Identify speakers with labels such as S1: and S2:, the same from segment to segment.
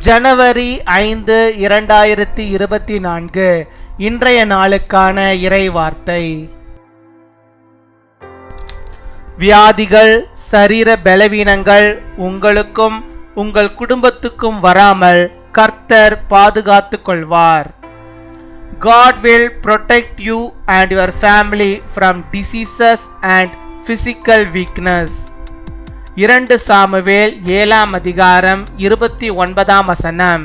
S1: ஜனவரி 5, 2024 இன்றைய நாளுக்கான இறைவார்த்தை. வியாதிகள், சரீர பலவீனங்கள் உங்களுக்கும் உங்கள் குடும்பத்துக்கும் வராமல் கர்த்தர் பாதுகாத்துக் கொள்வார். God will protect you and your family from diseases and physical weakness. 2 Samuel 7 அதிகாரம் 29 வசனம்.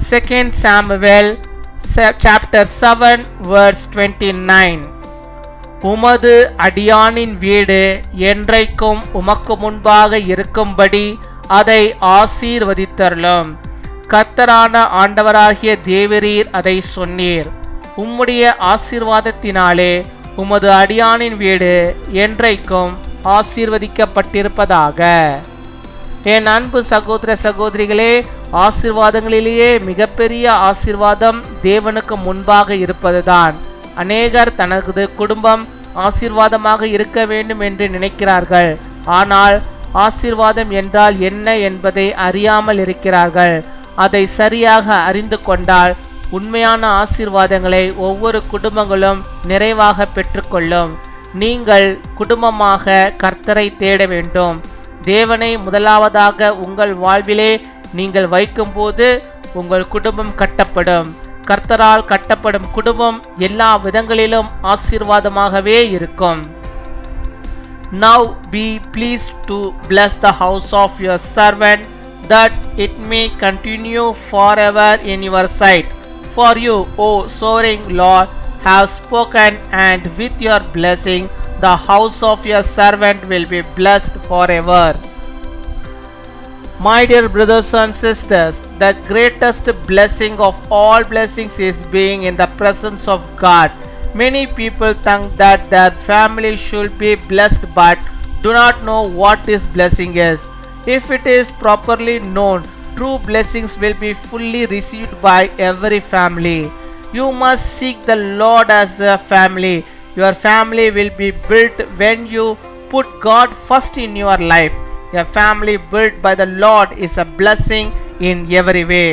S1: 2 சாமுவேல் chapter 7 verse 29. உமது அடியானின் வீடு என்றைக்கும் உமக்கு முன்பாக இருக்கும்படி அதை ஆசீர்வதித்தருளும். கர்த்தரான ஆண்டவராகிய தேவரீர் அதை சொன்னீர். உம்முடைய ஆசீர்வாதத்தினாலே உமது அடியானின் வீடு என்றைக்கும் ஆசீர்வதிக்கப்பட்டிருப்பதாக. என் அன்பு சகோதர சகோதரிகளே, ஆசீர்வாதங்களிலேயே மிகப்பெரிய ஆசீர்வாதம் தேவனுக்கு முன்பாக இருப்பதுதான். அநேகர் தனது குடும்பம் ஆசீர்வாதமாக இருக்க வேண்டும் என்று நினைக்கிறார்கள். ஆனால் ஆசீர்வாதம் என்றால் என்ன என்பதை அறியாமல் இருக்கிறார்கள். அதை சரியாக அறிந்து கொண்டால் உண்மையான ஆசீர்வாதங்களை ஒவ்வொரு குடும்பங்களும் நிறைவாக பெற்றுக்கொள்ளும். நீங்கள் குடும்பமாக கர்த்தரை தேட வேண்டும். தேவனை முதலாவதாக உங்கள் வாழ்விலே நீங்கள் வைக்கும்போது உங்கள் குடும்பம் கட்டப்படும். கர்த்தரால் கட்டப்படும் குடும்பம் எல்லா விதங்களிலும் ஆசீர்வாதமாகவே இருக்கும். Now be pleased to bless the house of your servant, that it may continue forever in your sight. For you, O sovereign Lord, have spoken, and with your blessing the house of your servant will be blessed forever. My dear brothers and sisters, the greatest blessing of all blessings is being in the presence of God. Many people think that their family should be blessed but do not know what this blessing is. If it is properly known, true blessings will be fully received by every family. You must seek the Lord as a family. Your family will be built when you put God first in your life. A family built by the Lord is a blessing in every way.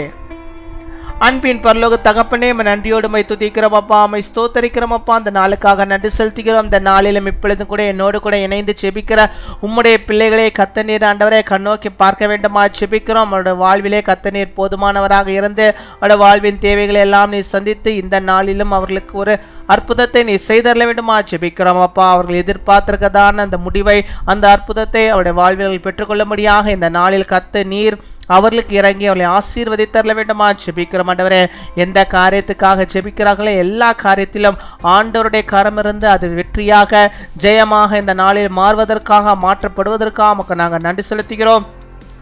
S1: அன்பின் பரலோக தகப்பனே, நன்றியோடு my துதிக்கிறோம் அப்பா, my ஸ்தோத்தரிக்கிறோம் அப்பா. அந்த நாளுக்காக நன்றி செலுத்துகிறோம். இந்த நாளிலும் இப்பொழுதும் கூட என்னோடு கூட இணைந்து செபிக்கிற உம்முடைய பிள்ளைகளே கர்த்தர் ஆண்டவரே கண்ணோக்கி பார்க்க வேண்டுமா செபிக்கிறோம். அவருடைய வாழ்விலே கர்த்தர் போதுமானவராக இருந்து அவருடைய வாழ்வின் தேவைகளை எல்லாம் நீ சந்தித்து இந்த நாளிலும் அவர்களுக்கு ஒரு அற்புதத்தை நீ செய்தரல வேண்டுமா செபிக்கிறோம் அப்பா. அவர்கள் எதிர்பார்த்திருக்கதான அந்த முடிவை, அந்த அற்புதத்தை அவருடைய வாழ்வில் பெற்றுக்கொள்ளும்படியாக இந்த நாளில் கர்த்தர் நீர் அவர்களுக்கு இறங்கி அவர்களை ஆசீர்வதித்தரல வேண்டுமா செபிக்கிறோம் ஆண்டவரே. எந்த காரியத்துக்காக செபிக்கிறார்களோ எல்லா காரியத்திலும் ஆண்டவருடைய கரம் இருந்து அது வெற்றியாக ஜெயமாக இந்த நாளில் மாறுவதற்காக மாற்றப்படுவதற்காக நமக்கு நாங்கள் நன்றி செலுத்துகிறோம்.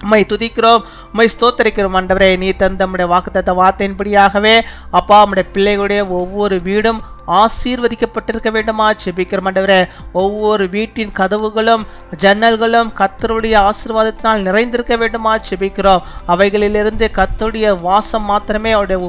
S1: உம்மை துதிக்கிறோம், உம்மை ஸ்தோத்தரிக்கிறோம் ஆண்டவரே. நீ தந்த நம்முடைய வாக்குத்தத்த வார்த்தையின்படியாகவே அப்பா நம்முடைய பிள்ளைகளுடைய ஒவ்வொரு வீடும் ஆசீர்வதிக்கப்பட்டிருக்க வேண்டுமா செபிக்கிறோம் ஆண்டவரே. ஒவ்வொரு வீட்டின் கதவுகளும் ஜன்னல்களும் கர்த்தருடைய ஆசீர்வாதத்தினால் நிறைந்திருக்க வேண்டுமா செபிக்கிறோம். அவைகளிலிருந்து கர்த்தருடைய வாசம் மாத்திரமே அவருடைய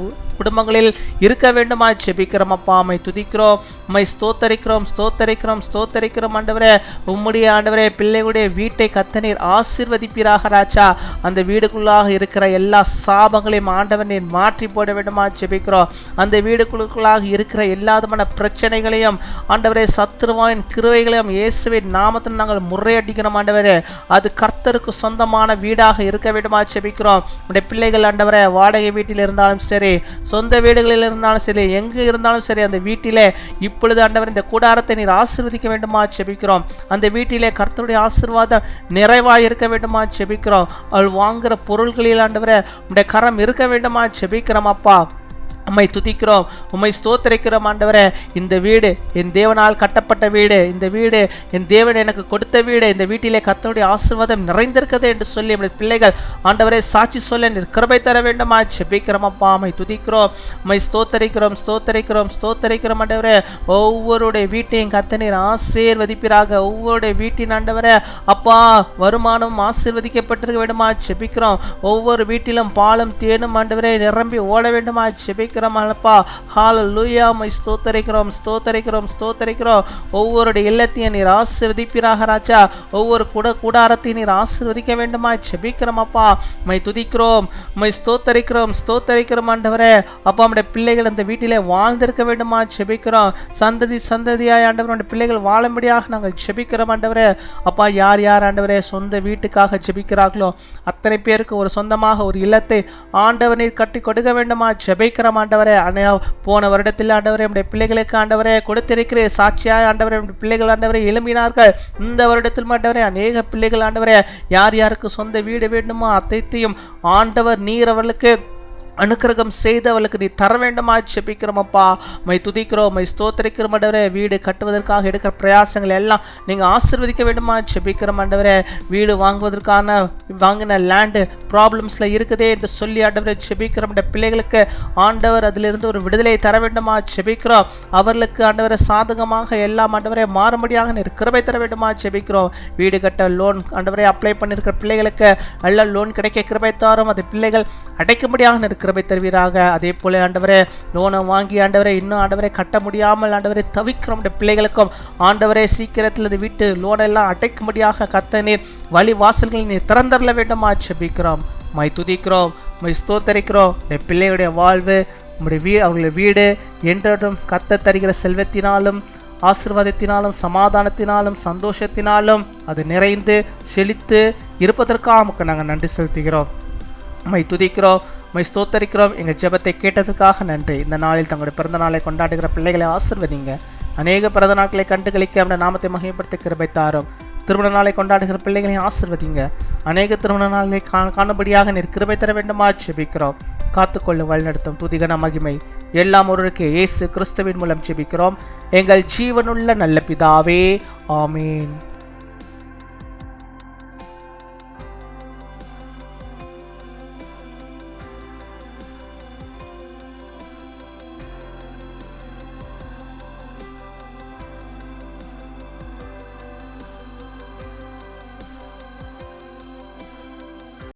S1: குடும்பங்களில் இருக்க வேண்டுமா செபிக்கிறோம் அப்பா. உம்மை துதிக்கிறோம், உம்மை ஸ்தோத்தரிக்கிறோம் ஸ்தோத்தரிக்கிறோம் ஸ்தோத்தரிக்கிறோம் ஆண்டவரே. உம்முடைய ஆண்டவரே பிள்ளைகளுடைய வீட்டை கர்த்தர் ஆசீர்வதிப்பீராக ராஜா. அந்த வீடுக்குள்ளாக இருக்கிற எல்லா சாபங்களையும் ஆண்டவர் நீர் மாற்றி போட வேண்டுமா செபிக்கிறோம். அந்த வீடுக்குள்ளாக இருக்கிற எல்லா பிரச்சனைகளையும் ஆண்டவரே சத்துருவாயின் கிருவைகளையும் இயேசுவின் நாமத்தில் நாங்கள் முறையடிக்கிறோம் ஆண்டவரே. அது கர்த்தருக்கு சொந்தமான வீடாக இருக்க வேண்டுமா செபிக்கிறோம். உடைய பிள்ளைகள் ஆண்டவரே வாடகை வீட்டில் இருந்தாலும் சரி, சொந்த வீடுகளில் இருந்தாலும் சரி, எங்கு இருந்தாலும் சரி, அந்த வீட்டிலே இப்பொழுது ஆண்டவர் இந்த கூடாரத்தை நீர் ஆசீர்வதிக்க வேண்டுமா செபிக்கிறோம். அந்த வீட்டிலே கர்த்தருடைய ஆசீர்வாதம் நிறைவாக இருக்க வேண்டுமா செபிக்கிறோம். அவள் வாங்குகிற பொருள்களில் ஆண்டவரே உடைய கரம் இருக்க வேண்டுமா செபிக்கிறோம் அப்பா. உம்மை துதிக்கிறோம், உம்மை ஸ்தோத்தரிக்கிறோம் ஆண்டவரே. இந்த வீடு என் தேவனால் கட்டப்பட்ட வீடு, இந்த வீடு என் தேவன் எனக்கு கொடுத்த வீடு, இந்த வீட்டிலே கர்த்தருடைய ஆசீர்வாதம் நிறைந்திருக்கிறது என்று சொல்லி நம்முடைய பிள்ளைகள் ஆண்டவரே சாட்சி சொல்ல நீர் கிருபை தர வேண்டுமா செபிக்கிறோம் அப்பா. உம்மை துதிக்கிறோம், உம்மை ஸ்தோத்தரிக்கிறோம் ஸ்தோத்தரிக்கிறோம் ஸ்தோத்தரிக்கிறோம் ஆண்டவரே. ஒவ்வொருடைய வீட்டையும் கர்த்தர் நீர் ஆசீர்வதிப்பீராக. ஒவ்வொருடைய வீட்டின் ஆண்டவரே அப்பா வருமானம் ஆசீர்வதிக்கப்பட்டிருக்க வேண்டுமா செபிக்கிறோம். ஒவ்வொரு வீட்டிலும் பாலும் தேனும் ஆண்டவரே நிரம்பி ஓட வேண்டுமா செபிக்கிறோம் ஜெபிக்கிறோம் அப்பா. ஹல்லேலூயா. மை ஸ்தோத்தரிக்கிறோம் ஸ்தோத்தரிக்கிறோம் ஸ்தோத்தரிக்கிறோம். ஒவ்வொருடைய இல்லத்தையும் நீர் ஆசீர்வதிப்பீராக ராஜா. ஒவ்வொரு கூடாரத்தையும் நீர் ஆசீர்வதிக்க வேண்டுமா ஜெபிக்கிறோம் அப்பா. மை துதிக்கிறோம், மை ஸ்தோத்தரிக்கிறோம் ஸ்தோத்தரிக்கிறோம் ஆண்டவரே. அப்பா நம்முடைய பிள்ளைகள் அந்த வீட்டிலே வாழ்ந்திருக்க வேண்டுமா ஜெபிக்கிறோம். சந்ததி சந்ததியாய் ஆண்டவருடைய பிள்ளைகள் வாழும்படியாக நாங்கள் ஜெபிக்கிறோம் ஆண்டவரே. அப்பா யார் யார் ஆண்டவரே சொந்த வீட்டுக்காக ஜெபிக்கிறார்களோ அத்தனை பேருக்கு ஒரு சொந்தமாக ஒரு இல்லத்தை ஆண்டவர் நீர் கட்டி கொடுக்க வேண்டுமா ஜெபிக்கிறோம் ஆண்டவரே. போன வருடத்தில் ஆண்டவரே நம்முடைய பிள்ளைகளுக்கு ஆண்டவரே கொடுத்திருக்கிற சாட்சியாய் ஆண்டவரே பிள்ளைகள் ஆண்டவரை எழும்பினார்கள். இந்த வருடத்தில் ஆண்டவரே அநேக பிள்ளைகள் ஆண்டவரே யார் யாருக்கு சொந்த வீடு வேண்டுமோ அத்தைத்தையும் ஆண்டவர் நீர் அவர்களுக்கு அனுக்கிரகம் செய்து அவளுக்கு நீ தர வேண்டுமா ஜெபிக்கிறோமப்பா. மை துதிக்கிறோம், மை ஸ்தோத்திரிக்கிறோம் ஆண்டவரே. வீடு கட்டுவதற்காக எடுக்கிற பிரயாசங்கள் எல்லாம் நீங்கள் ஆசீர்வதிக்க வேண்டுமா ஜெபிக்கிறோம் ஆண்டவரே. வீடு வாங்கின லேண்டு ப்ராப்ளம்ஸில் இருக்குதே என்று சொல்லி ஆண்டவரை ஜெபிக்கிறோம். பிள்ளைகளுக்கு ஆண்டவர் அதிலிருந்து ஒரு விடுதலை தர வேண்டுமா ஜெபிக்கிறோம். அவர்களுக்கு ஆண்டவரை சாதகமாக எல்லாம் ஆண்டவரை மாறும்படியாக நீர் கிருபை தர வேண்டுமா ஜெபிக்கிறோம். வீடு கட்ட லோன் ஆண்டவரை அப்ளை பண்ணியிருக்கிற பிள்ளைகளுக்கு நல்ல லோன் கிடைக்க கிருபை தாரும். அது பிள்ளைகள் அடைக்கும்படியாக கிருபை தருவீராக. அதே போல ஆண்டவரே லோனை வாங்கி ஆண்டவரே இன்னும் ஆண்டவரை கட்ட முடியாமல் ஆண்டவரை தவிக்கிறோம் பிள்ளைகளுக்கும் ஆண்டவரே சீக்கிரத்தில் இந்த வீட்டு லோனை எல்லாம் அடைக்கும்படியாக கர்த்தர் நீர் வழி வாசல்களை நீர் திறந்தரல வேண்டுமா ஜெபிக்கிறோம். மை துதிக்கிறோம், மை ஸ்தோத்தரிக்கிறோம். பிள்ளைகளுடைய வாழ்வு அவர்களுடைய வீடு என்றும் கர்த்தர் தருகிற செல்வத்தினாலும் ஆசீர்வாதத்தினாலும் சமாதானத்தினாலும் சந்தோஷத்தினாலும் அது நிறைந்து செழித்து இருப்பதற்காக நமக்கு நாங்கள் நன்றி செலுத்துகிறோம். மை துதிக்கிறோம், மை ஸ்தோத்தரிக்கிறோம். எங்கள் ஜெபத்தை கேட்டதுக்காக நன்றி. இந்த நாளில் தங்களுடைய பிறந்த நாளை கொண்டாடுகிற பிள்ளைகளை ஆசீர்வதிங்க. அநேக பிறந்த நாட்களை கண்டுகளிக்க அவருடைய நாமத்தை மகிமைப்படுத்த கிருபை தாரும். திருமண நாளை கொண்டாடுகிற பிள்ளைகளை ஆசீர்வதிங்க. அநேக திருமண நாளை காணும்படியாக நீர் கிருபை தர வேண்டுமா ஜெபிக்கிறோம். காத்துக்கொள்ள வழிநடத்தும் துதிகன மகிமை எல்லாம் ஒருவருக்கு இயேசு கிறிஸ்துவின் மூலம் ஜெபிக்கிறோம் எங்கள் ஜீவனுள்ள நல்ல பிதாவே. ஆமீன்.